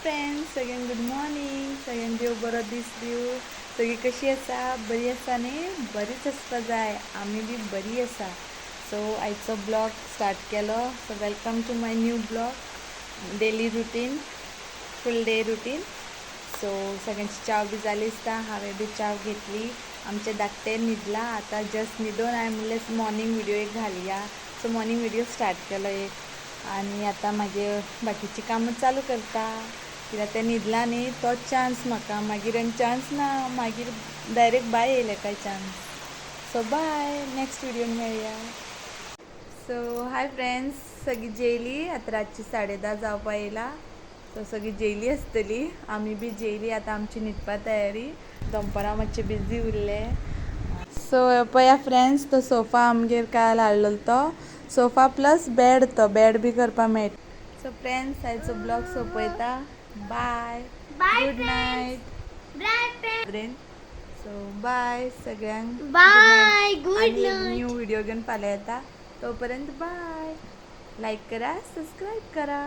Friends, सगळ्यांक good morning. सगळ्यांक देव बरो दीस दिवं. सगळी कशी आसा? बरी आसा न्ही? बरीच आसपा जाय. आमी बी बरी आसा. सो आयचो ब्लॉग स्टार्ट केलो. So welcome to my new blog, daily routine, full day routine. So सगळ्यांची चाव बी जाली आसता. हांवें बी चाव घेतली. आमचे धाकटे न्हिदला आतां, जस्ट न्हिदोन हांवें म्हणलें मॉर्निंग व्हिडिओ एक घालया. सो मॉर्निंग व्हिडिओ स्टार्ट केलो एक. आणि आतां मागीर बाकीची कामां चालू करता. कित्याक तें न्हिदला न्ही, तोच चान्स म्हाका. मागीर आनी चान्स ना. मागीर डायरेक्ट बाय येयले काय चान्स. सो बाय, नेक्स्ट व्हिडिओन मेळया. सो हाय फ्रेंड्स, सगळीं जेयली. आतां रातची 10:30 जावपा येयला. सो सगळीं जेयली आसतली. आमी बी जेयली. आतां आमची न्हिदपा तयारी. दनपारां मातशें बिजी उरले. सो पळया फ्रेंड्स, तो सोफा आमगेर काल हाडलेलो तो सोफा प्लस बेड. तो बेड बी करपा मेळटा. सो फ्रेंड्स, आयचो ब्लॉग सोंपयता. Bye, good night. So bye सगळ्यांक. बाय, गुड आणि एक नाईट. न्यू व्हिडिओ घेऊन फाल्यां येता. तोपर्यंत बाय. लाईक करा, सबस्क्राईब करा.